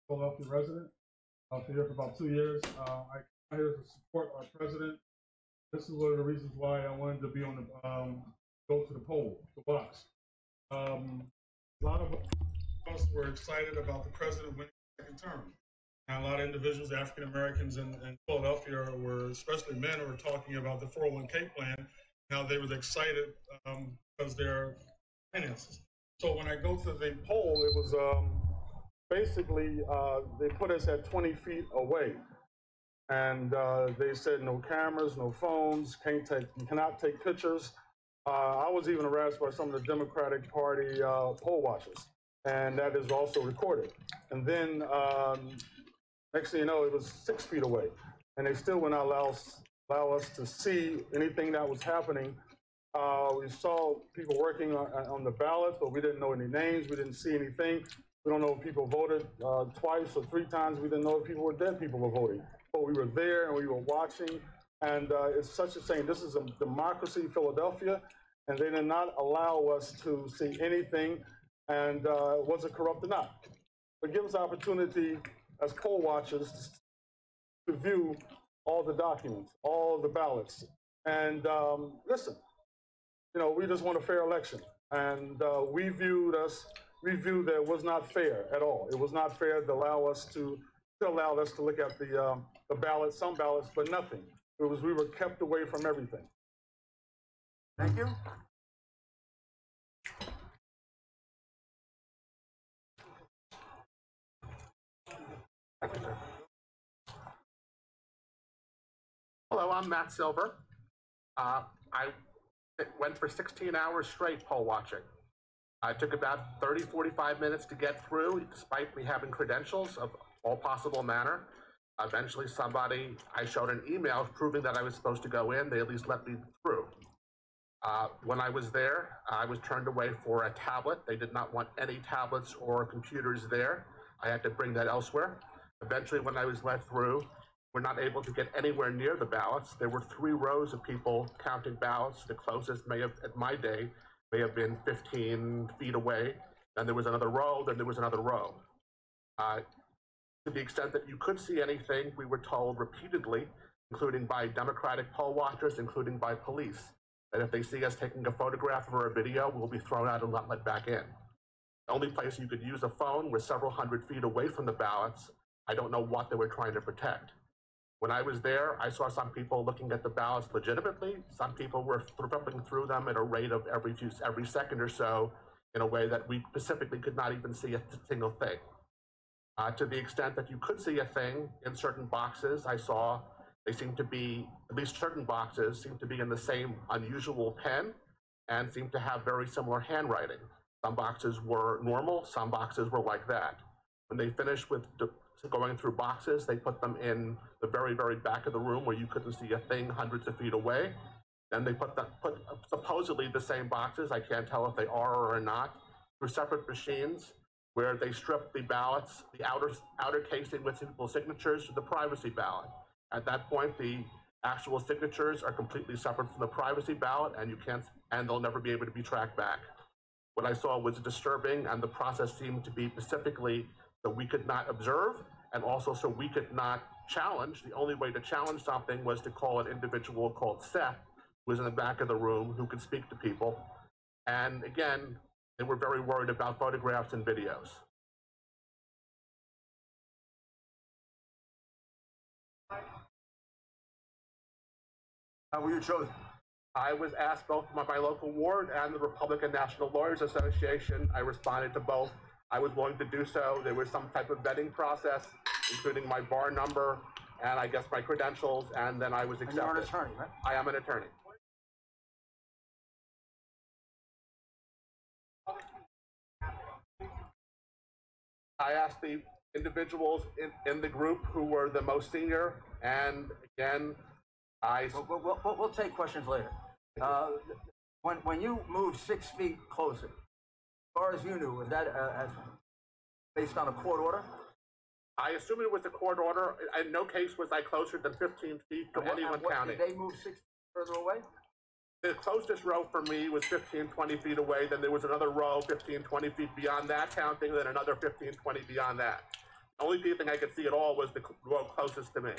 Philadelphia resident. I've been here for about 2 years. I came here to support our president. This is one of the reasons why I wanted to be on the go to the poll, the box. A lot of us were excited about the president winning the second term. And a lot of individuals, African Americans in Philadelphia, were, especially men, were talking about the 401k plan, how they were excited because their finances. So when I go to the poll, it was basically they put us at 20 feet away. And they said no cameras, no phones, you cannot take pictures. I was even harassed by some of the Democratic Party poll watchers, and that is also recorded. And then next thing you know, it was 6 feet away, and they still would not allow us to see anything that was happening. We saw people working on the ballots, but we didn't know any names. We didn't see anything. We don't know if people voted twice or 3 times. We didn't know if people were dead people were voting. But we were there and we were watching. And it's such a shame. This is a democracy, Philadelphia, and they did not allow us to see anything. And was it corrupt or not? But give us opportunity as poll watchers to view all the documents, all the ballots. And listen, you know, we just want a fair election. And we viewed that it was not fair at all. It was not fair to allow us to look at the ballots, some ballots, but nothing. We were kept away from everything. Thank you. Thank you, sir. Hello, I'm Matt Silver. I went for 16 hours straight poll watching. I took about 30, 45 minutes to get through, despite me having credentials of all possible manner. Eventually I showed an email proving that I was supposed to go in. They at least let me through. When I was there, I was turned away for a tablet. They did not want any tablets or computers there. I had to bring that elsewhere. Eventually, when I was let through, we're not able to get anywhere near the ballots. There were 3 rows of people counting ballots. The closest at my day, may have been 15 feet away. Then there was another row, then there was another row. To the extent that you could see anything, we were told repeatedly, including by Democratic poll watchers, including by police, that if they see us taking a photograph or a video, we'll be thrown out and not let back in. The only place you could use a phone was several hundred feet away from the ballots. I don't know what they were trying to protect. When I was there, I saw some people looking at the ballots legitimately. Some people were flipping through them at a rate of every second or so in a way that we specifically could not even see a single thing. To the extent that you could see a thing in certain boxes, I saw they seemed to be, at least certain boxes, seemed to be in the same unusual pen and seemed to have very similar handwriting. Some boxes were normal, some boxes were like that. When they finished with going through boxes, they put them in the very, very back of the room where you couldn't see a thing hundreds of feet away. Then they put supposedly the same boxes, I can't tell if they are or not, through separate machines where they stripped the ballots, the outer casing with people's signatures to the privacy ballot. At that point, the actual signatures are completely separate from the privacy ballot, and they'll never be able to be tracked back. What I saw was disturbing, and the process seemed to be specifically so we could not observe, and also so we could not challenge. The only way to challenge something was to call an individual called Seth, who was in the back of the room, who could speak to people. And again, they were very worried about photographs and videos. How were you chosen? I was asked both by my local ward and the Republican National Lawyers Association. I responded to both. I was willing to do so. There was some type of vetting process, including my bar number and I guess my credentials, and then I was accepted. And you're an attorney, right? I am an attorney. I asked the individuals in the group who were the most senior, and again, We'll take questions later. When you moved 6 feet closer, as far as you knew, was that based on a court order? I assume it was a court order. In no case was I closer than 15 feet from anyone counting. Did they move 6 feet further away? The closest row for me was 15, 20 feet away. Then there was another row 15, 20 feet beyond that counting, then another 15, 20 beyond that. The only thing I could see at all was the row closest to me.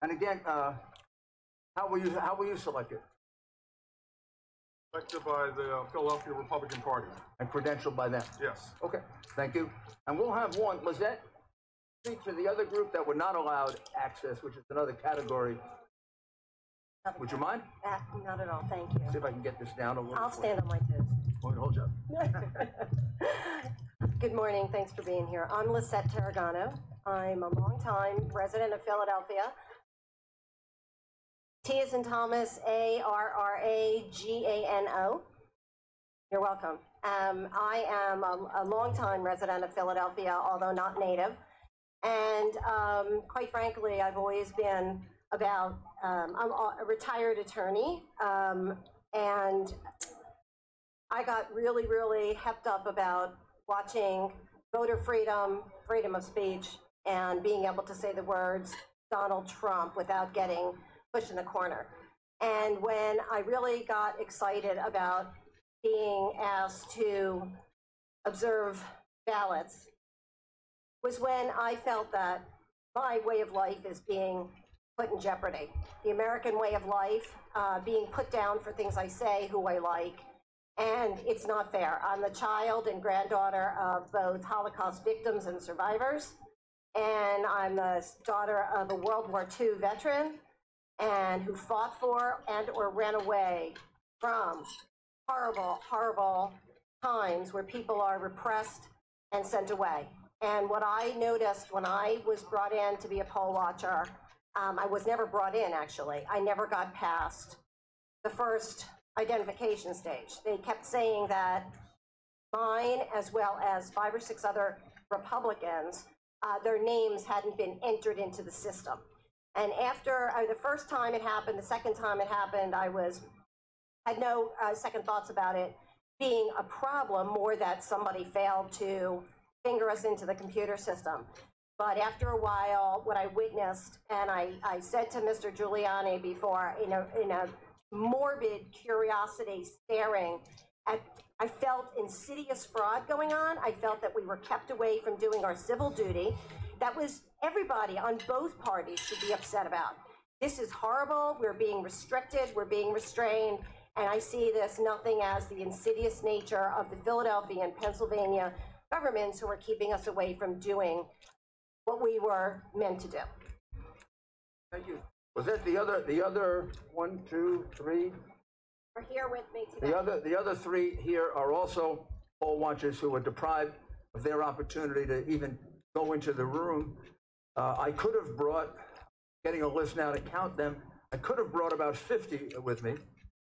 And again, how were you selected? Elected by the Philadelphia Republican Party. And credentialed by them? Yes. Okay, thank you. And we'll have one. Lizette, speak for the other group that were not allowed access, which is another category. Would you mind? Not at all, thank you. See if I can get this down a little. I'll stand on my toes. Hold you up. Good morning, thanks for being here. I'm Lisette Tarragano. I'm a longtime resident of Philadelphia. T as in Thomas, Arragano. You're welcome. I am a longtime resident of Philadelphia, although not native. And quite frankly, I've always been about, I'm a retired attorney, and I got really, really hepped up about watching voter freedom, freedom of speech, and being able to say the words Donald Trump without getting pushed in the corner. And when I really got excited about being asked to observe ballots was when I felt that my way of life is being put in jeopardy. The American way of life being put down for things I say, who I like, and it's not fair. I'm the child and granddaughter of both Holocaust victims and survivors, and I'm the daughter of a World War II veteran and who fought for and or ran away from horrible, horrible times where people are repressed and sent away. And what I noticed when I was brought in to be a poll watcher, I was never brought in, actually. I never got past the first identification stage. They kept saying that mine, as well as 5 or 6 other Republicans, their names hadn't been entered into the system. And after the first time it happened, the second time it happened, I had no second thoughts about it being a problem, more that somebody failed to finger us into the computer system. But after a while, what I witnessed, and I said to Mr. Giuliani before, in a morbid curiosity staring at, I felt insidious fraud going on. I felt that we were kept away from doing our civil duty. That was everybody on both parties should be upset about. This is horrible. We're being restricted. We're being restrained. And I see this nothing as the insidious nature of the Philadelphia and Pennsylvania governments who are keeping us away from doing what we were meant to do. Thank you. Was that the other 1, 2, 3? We're here with me today. The other 3 here are also poll watchers who were deprived of their opportunity to even go into the room. I could have brought, getting a list now to count them, I could have brought about 50 with me,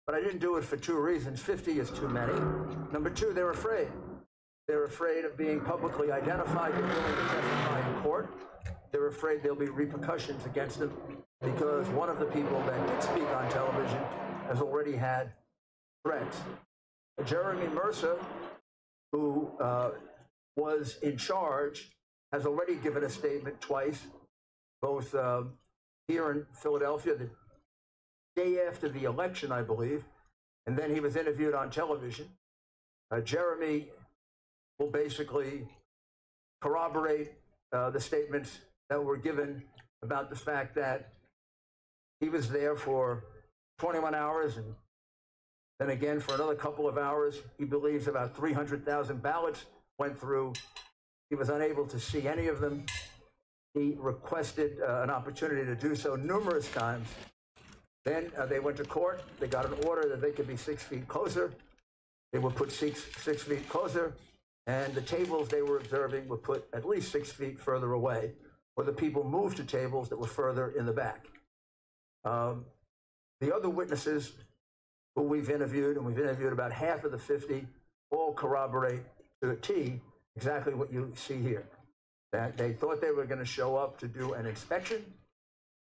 but I didn't do it for 2 reasons. 50 is too many. Number 2, they're afraid. They're afraid of being publicly identified. They're willing to testify in court. They're afraid there'll be repercussions against them because one of the people that did speak on television has already had threats. Jeremy Mercer, who was in charge, has already given a statement twice, both here in Philadelphia, the day after the election, I believe, and then he was interviewed on television. Jeremy will basically corroborate the statements that were given about the fact that he was there for 21 hours and then again for another couple of hours. He believes about 300,000 ballots went through. He was unable to see any of them. He requested an opportunity to do so numerous times. Then they went to court. They got an order that they could be 6 feet closer. They were put 6 feet closer, and the tables they were observing were put at least 6 feet further away, or the people moved to tables that were further in the back. The other witnesses who we've interviewed, and we've interviewed about half of the 50, all corroborate to a T exactly what you see here. That they thought they were going to show up to do an inspection.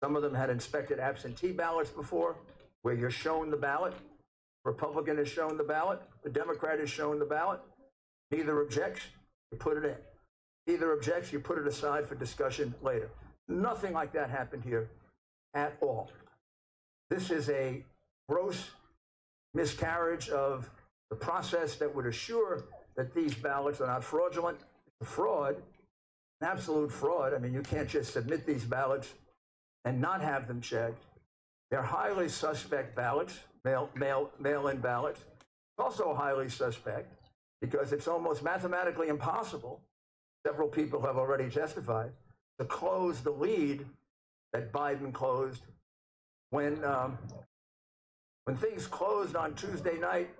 Some of them had inspected absentee ballots before, where you're shown the ballot. Republican is shown the ballot. The Democrat is shown the ballot. Neither objects, you put it in. Neither objects, you put it aside for discussion later. Nothing like that happened here at all. This is a gross miscarriage of the process that would assure that these ballots are not fraudulent. It's a fraud, absolute fraud. I mean, you can't just submit these ballots and not have them checked. They're highly suspect ballots, mail-in ballots. It's also highly suspect because it's almost mathematically impossible, several people have already testified, to close the lead that Biden closed when things closed on Tuesday night.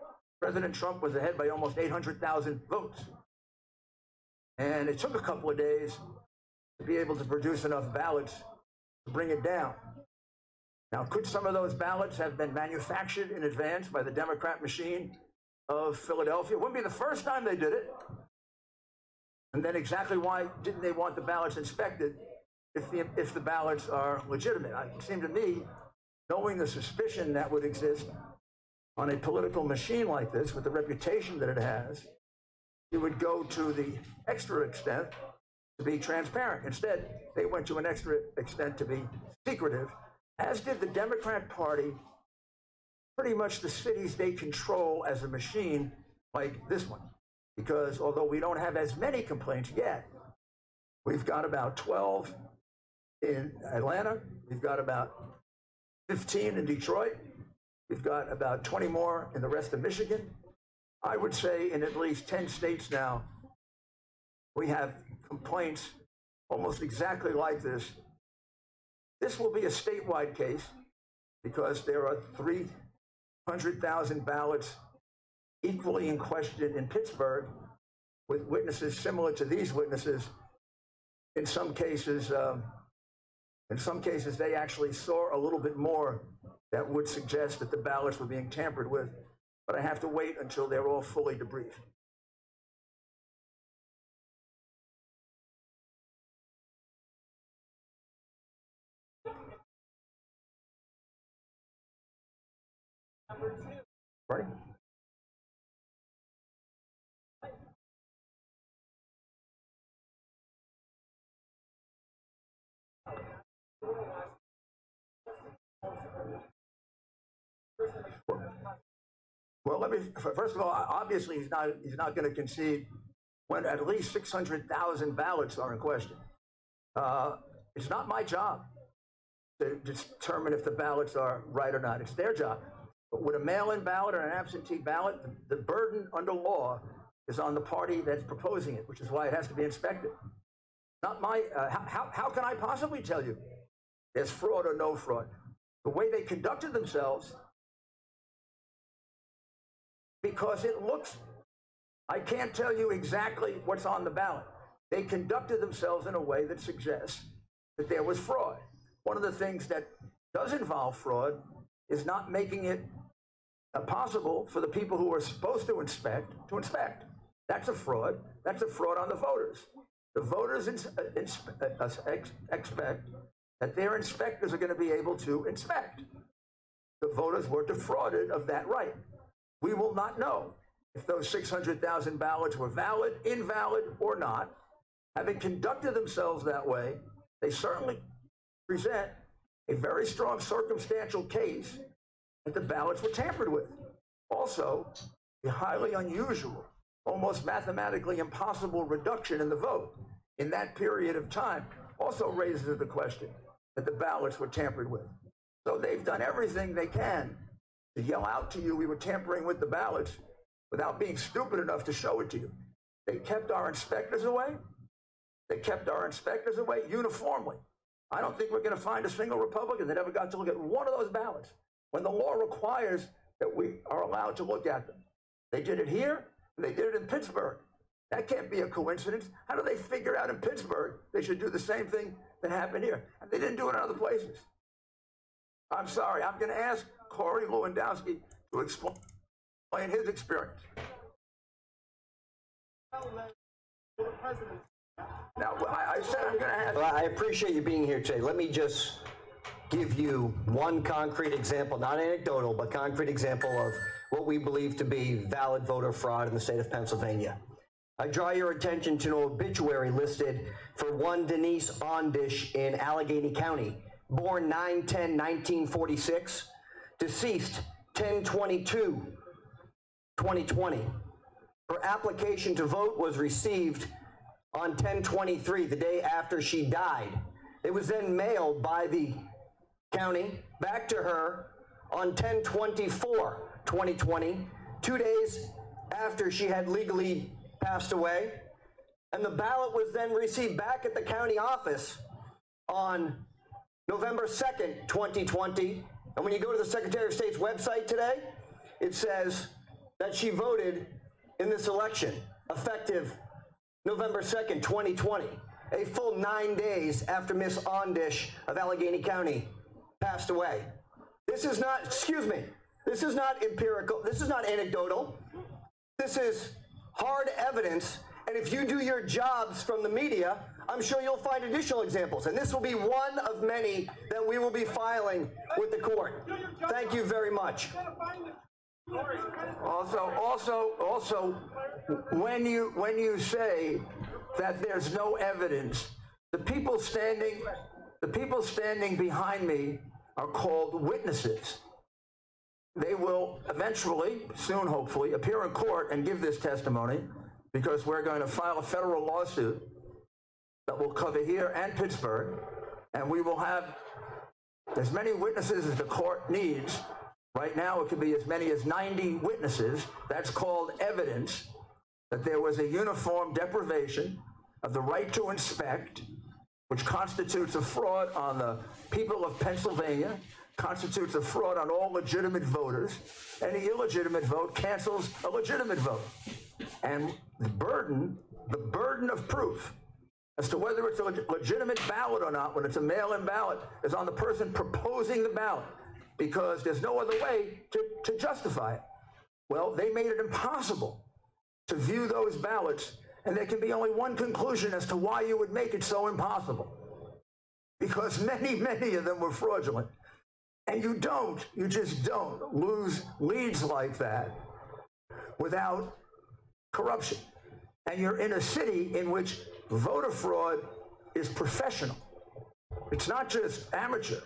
President Trump was ahead by almost 800,000 votes. And it took a couple of days to be able to produce enough ballots to bring it down. Now, could some of those ballots have been manufactured in advance by the Democrat machine of Philadelphia? It wouldn't be the first time they did it. And then exactly why didn't they want the ballots inspected if the ballots are legitimate? It seemed to me, knowing the suspicion that would exist on a political machine like this, with the reputation that it has, you would go to the extra extent to be transparent. Instead, they went to an extra extent to be secretive, as did the Democrat Party, pretty much the cities they control as a machine like this one. Because although we don't have as many complaints yet, we've got about 12 in Atlanta, we've got about 15 in Detroit, we've got about 20 more in the rest of Michigan. I would say in at least 10 states now, we have complaints almost exactly like this. This will be a statewide case because there are 300,000 ballots equally in question in Pittsburgh with witnesses similar to these witnesses. In some cases, they actually saw a little bit more that would suggest that the ballots were being tampered with. But I have to wait until they're all fully debriefed. Ready? Well, first of all, obviously he's not going to concede when at least 600,000 ballots are in question. It's not my job to determine if the ballots are right or not. It's their job. But with a mail-in ballot or an absentee ballot, the burden under law is on the party that's proposing it, which is why it has to be inspected. Not my. How can I possibly tell you there's fraud or no fraud? The way they conducted themselves, because it looks, I can't tell you exactly what's on the ballot. They conducted themselves in a way that suggests that there was fraud. One of the things that does involve fraud is not making it possible for the people who are supposed to inspect. That's a fraud. That's a fraud on the voters. The voters expect that their inspectors are going to be able to inspect. The voters were defrauded of that right. We will not know if those 600,000 ballots were valid, invalid, or not. Having conducted themselves that way, they certainly present a very strong circumstantial case that the ballots were tampered with. Also, a highly unusual, almost mathematically impossible reduction in the vote in that period of time also raises the question that the ballots were tampered with. So they've done everything they can to yell out to you we were tampering with the ballots without being stupid enough to show it to you. They kept our inspectors away. They kept our inspectors away uniformly. I don't think we're going to find a single Republican that ever got to look at one of those ballots when the law requires that we are allowed to look at them. They did it here, and they did it in Pittsburgh. That can't be a coincidence. How do they figure out in Pittsburgh they should do the same thing that happened here? And they didn't do it in other places. I'm sorry. I'm going to ask Corey Lewandowski to explain his experience. Now, I said I'm going to ask. Well, I appreciate you being here today. Let me just give you one concrete example, not anecdotal, but concrete example of what we believe to be valid voter fraud in the state of Pennsylvania. I draw your attention to an obituary listed for one Denise Ondish in Allegheny County, born 9/10/1946, deceased 10/22/2020. Her application to vote was received on 10/23, the day after she died. It was then mailed by the county back to her on 10/24/2020, 2 days after she had legally passed away. And the ballot was then received back at the county office on November 2nd, 2020. And when you go to the Secretary of State's website today, it says that she voted in this election effective November 2nd, 2020, a full 9 days after Miss Ondish of Allegheny County passed away. This is not, excuse me, this is not empirical, this is not anecdotal. This is hard evidence, and if you do your jobs from the media, I'm sure you'll find additional examples, and this will be one of many that we will be filing with the court. Thank you very much. Also, when you say that there's no evidence, the people standing behind me are called witnesses. They will eventually, soon hopefully, appear in court and give this testimony, because we're going to file a federal lawsuit that will cover here and Pittsburgh, and we will have as many witnesses as the court needs. Right now, it could be as many as 90 witnesses. That's called evidence that there was a uniform deprivation of the right to inspect, which constitutes a fraud on the people of Pennsylvania, constitutes a fraud on all legitimate voters. Any illegitimate vote cancels a legitimate vote. And the burden of proof as to whether it's a legitimate ballot or not, when it's a mail-in ballot, is on the person proposing the ballot, because there's no other way to justify it. Well, they made it impossible to view those ballots, and there can be only one conclusion as to why you would make it so impossible. Because many, many of them were fraudulent. And you just don't lose leads like that without corruption. And you're in a city in which voter fraud is professional. It's not just amateur.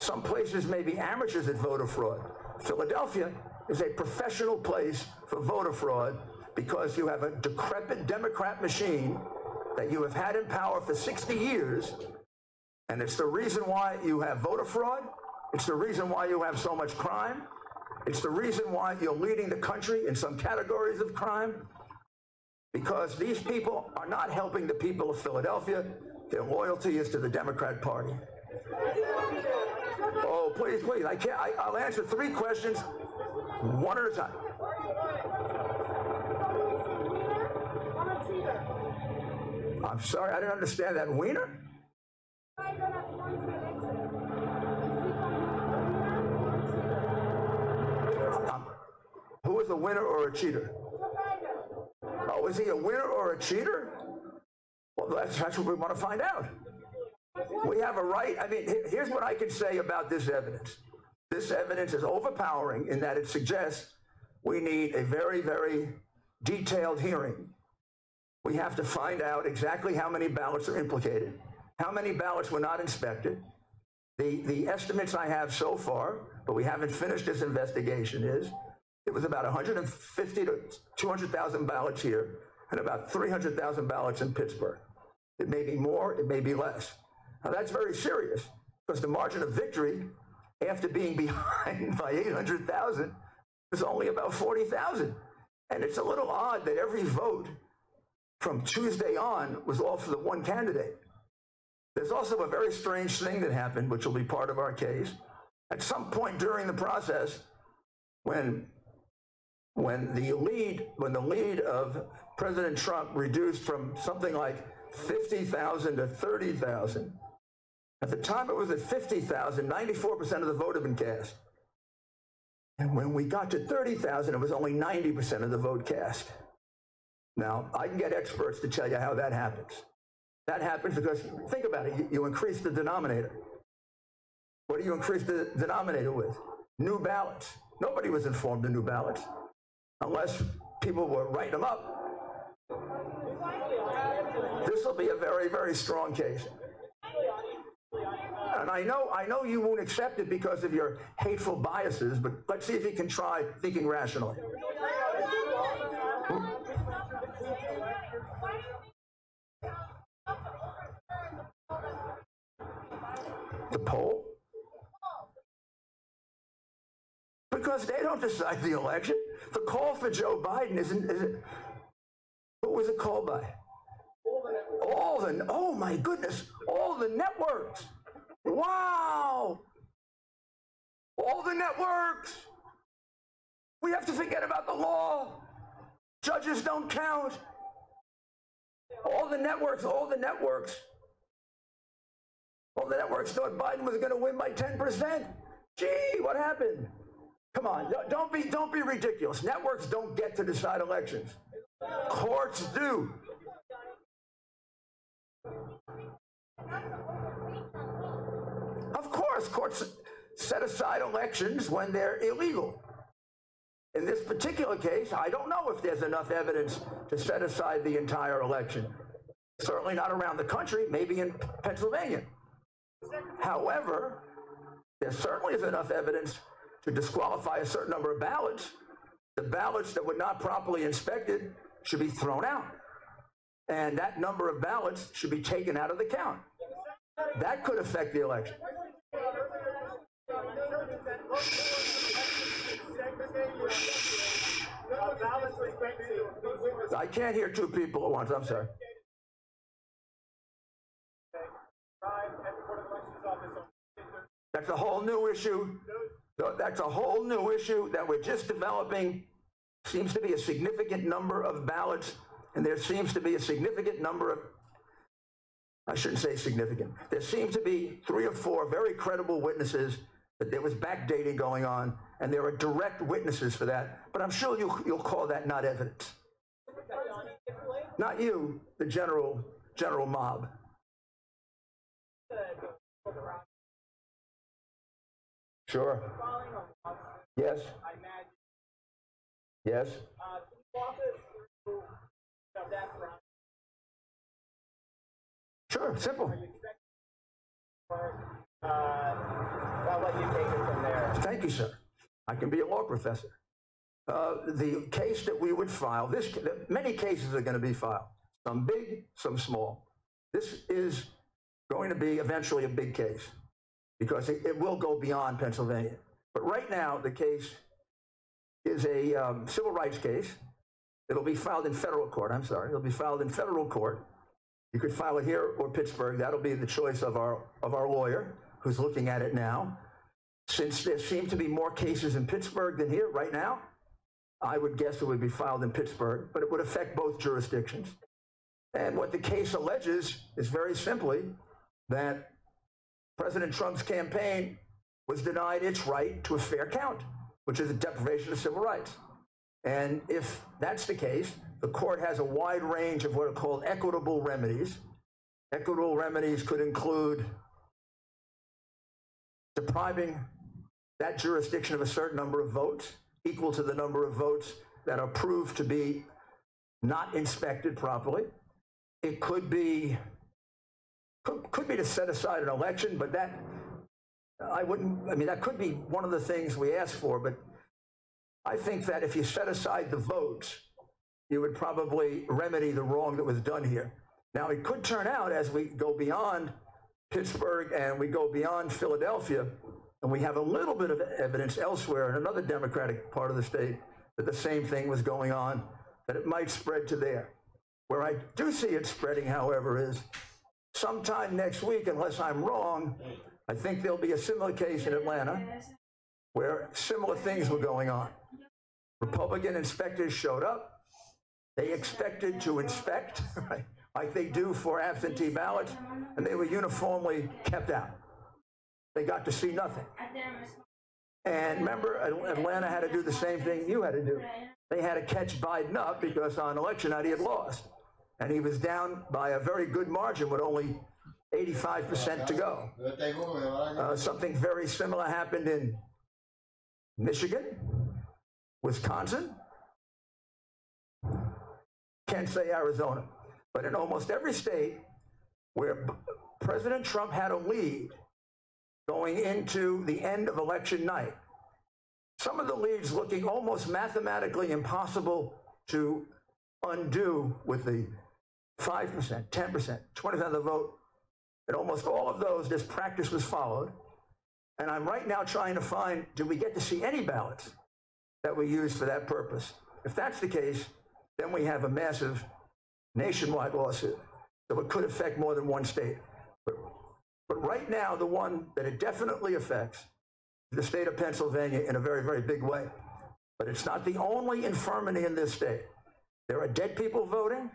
Some places may be amateurs at voter fraud. Philadelphia is a professional place for voter fraud, because you have a decrepit Democrat machine that you have had in power for 60 years, and it's the reason why you have voter fraud. It's the reason why you have so much crime. It's the reason why you're leading the country in some categories of crime, because these people are not helping the people of Philadelphia. Their loyalty is to the Democrat Party. Oh, please, please. I'll answer 3 questions, one at a time. I'm sorry, I didn't understand that. Wiener? Who is a winner or a cheater? Oh, is he a winner or a cheater? Well, that's what we want to find out. We have a right. I mean, here's what I can say about this evidence. This evidence is overpowering in that it suggests we need a very, very detailed hearing. We have to find out exactly how many ballots are implicated, how many ballots were not inspected. The estimates I have so far, but we haven't finished this investigation, is it was about 150 to 200,000 ballots here and about 300,000 ballots in Pittsburgh. It may be more, it may be less. Now that's very serious, because the margin of victory, after being behind by 800,000, is only about 40,000. And it's a little odd that every vote from Tuesday on was all for the one candidate. There's also a very strange thing that happened, which will be part of our case. At some point during the process, when the lead of President Trump reduced from something like 50,000 to 30,000, at the time it was at 50,000, 94% of the vote had been cast. And when we got to 30,000, it was only 90% of the vote cast. Now, I can get experts to tell you how that happens. That happens because, think about it, you increase the denominator. What do you increase the denominator with? New ballots. Nobody was informed of new ballots, unless people were writing them up. This will be a very, very strong case. And I know you won't accept it because of your hateful biases, but let's see if you can try thinking rationally. The poll? Because they don't decide the election. The call for Joe Biden isn't who was it called by? Oh my goodness, all the networks. Wow. All the networks. We have to forget about the law. Judges don't count. All the networks thought Biden was going to win by 10%. Gee, what happened? Come on, don't be ridiculous. Networks don't get to decide elections. Courts do. Of course, courts set aside elections when they're illegal. In this particular case, I don't know if there's enough evidence to set aside the entire election. Certainly not around the country, maybe in Pennsylvania. However, there certainly is enough evidence to disqualify a certain number of ballots. The ballots that were not properly inspected should be thrown out. And that number of ballots should be taken out of the count. That could affect the election. I can't hear two people at once. I'm sorry. That's a whole new issue. That's a whole new issue that we're just developing. Seems to be a significant number of ballots, and there seems to be a significant number of, I shouldn't say significant, there seems to be 3 or 4 very credible witnesses that there was backdating going on, and there are direct witnesses for that, but I'm sure you'll call that not evidence. Not you, the general mob. Sure. Yes. Yes. Sure, simple. I'll let you take it from there. Thank you, sir. I can be a law professor. The case that we would file, many cases are going to be filed, some big, some small. This is going to be eventually a big case because it will go beyond Pennsylvania. But right now, the case is a civil rights case. It'll be filed in federal court. I'm sorry. It'll be filed in federal court. You could file it here or Pittsburgh. That'll be the choice of our lawyer who's looking at it now. Since there seem to be more cases in Pittsburgh than here right now, I would guess it would be filed in Pittsburgh, but it would affect both jurisdictions. And what the case alleges is very simply that President Trump's campaign was denied its right to a fair count, which is a deprivation of civil rights. And if that's the case, the court has a wide range of what are called equitable remedies. Equitable remedies could include depriving that jurisdiction of a certain number of votes, equal to the number of votes that are proved to be not inspected properly. It could be to set aside an election, but that could be one of the things we ask for, but I think that if you set aside the votes, you would probably remedy the wrong that was done here. Now, it could turn out as we go beyond Pittsburgh and we go beyond Philadelphia, and we have a little bit of evidence elsewhere in another Democratic part of the state that the same thing was going on, that it might spread to there. Where I do see it spreading, however, is sometime next week, unless I'm wrong, I think there'll be a similar case in Atlanta where similar things were going on. Republican inspectors showed up. They expected to inspect, right, like they do for absentee ballots, and they were uniformly kept out. They got to see nothing. And remember, Atlanta had to do the same thing you had to do. They had to catch Biden up because on election night he had lost. And he was down by a very good margin with only 85% to go. Something very similar happened in Michigan, Wisconsin, can't say Arizona, but in almost every state where President Trump had a lead going into the end of election night, some of the leads looking almost mathematically impossible to undo with the 5%, 10%, 20% of the vote, In almost all of those, this practice was followed. And I'm right now trying to find, did we get to see any ballots that were used for that purpose? If that's the case, then we have a massive nationwide lawsuit. So it could affect more than one state. But right now, the one that it definitely affects is the state of Pennsylvania in a very, very big way. But it's not the only infirmity in this state. There are dead people voting,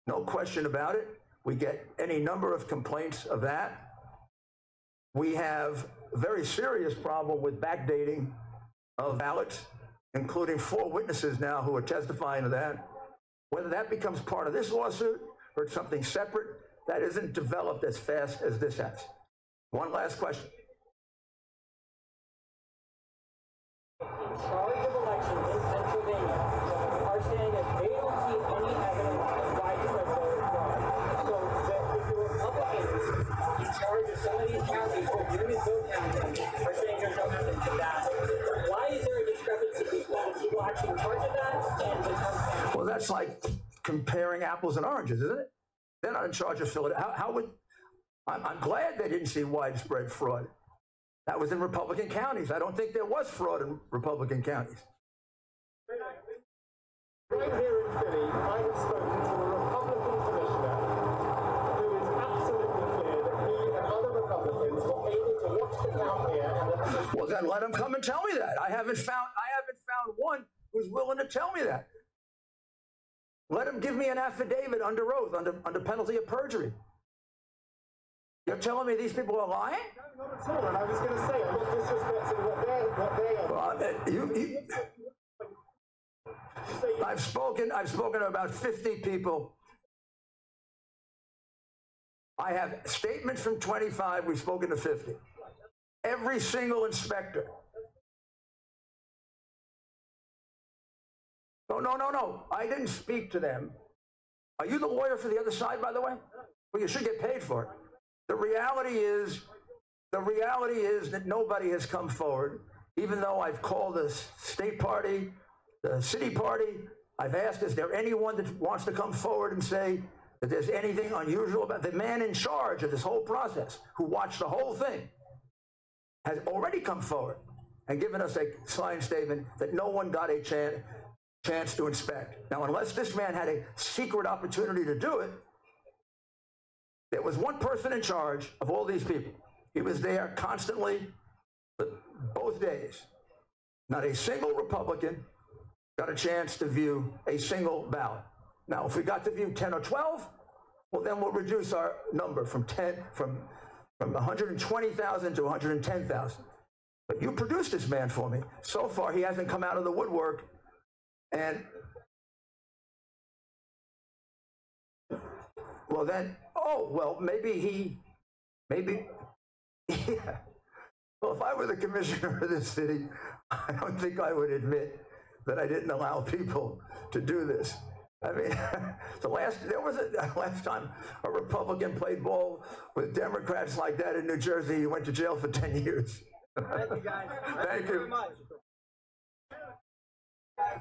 no question about it. We get any number of complaints of that. We have a very serious problem with backdating of ballots, including 4 witnesses now who are testifying to that. Whether that becomes part of this lawsuit or it's something separate, that isn't developed as fast as this has. One last question. In charge of elections in Pennsylvania are saying that they don't see any evidence of widespread voter fraud. So that if the Republicans in charge of some of these counties who are doing vote counting are saying there's no evidence of that, why is there a discrepancy between the people actually in charge of that and the Trump? Well, that's like comparing apples and oranges, isn't it? They're not in charge of Philadelphia. How would, I'm glad they didn't see widespread fraud. That was in Republican counties. I don't think there was fraud in Republican counties. Right here in Philly, I have spoken to a Republican commissioner who is absolutely clear that he and other Republicans were able to watch the count here. And Well, then let them come and tell me that. I haven't found one who's willing to tell me that. Let them give me an affidavit under oath, under penalty of perjury. You're telling me these people are lying? No, not at all. And I was going to say, I'm not disrespecting what they are. I've spoken to about 50 people. I have statements from 25. We've spoken to 50. Every single inspector. No. I didn't speak to them. Are you the lawyer for the other side, by the way? Well, you should get paid for it. The reality is that nobody has come forward, even though I've called the state party, the city party. I've asked, is there anyone that wants to come forward and say that there's anything unusual about the man in charge of this whole process, who watched the whole thing, has already come forward and given us a signed statement that no one got a chance to inspect. Now, unless this man had a secret opportunity to do it, there was one person in charge of all these people. He was there constantly, both days. Not a single Republican got a chance to view a single ballot. Now, if we got to view 10 or 12, well, then we'll reduce our number from 120,000 to 110,000. But you produced this man for me. So far, he hasn't come out of the woodwork. And, well, then, maybe, yeah. Well, if I were the commissioner of this city, I don't think I would admit that I didn't allow people to do this. I mean, there was last time a Republican played ball with Democrats like that in New Jersey. He went to jail for 10 years. Thank you, guys. Thank you. Very much. Yeah.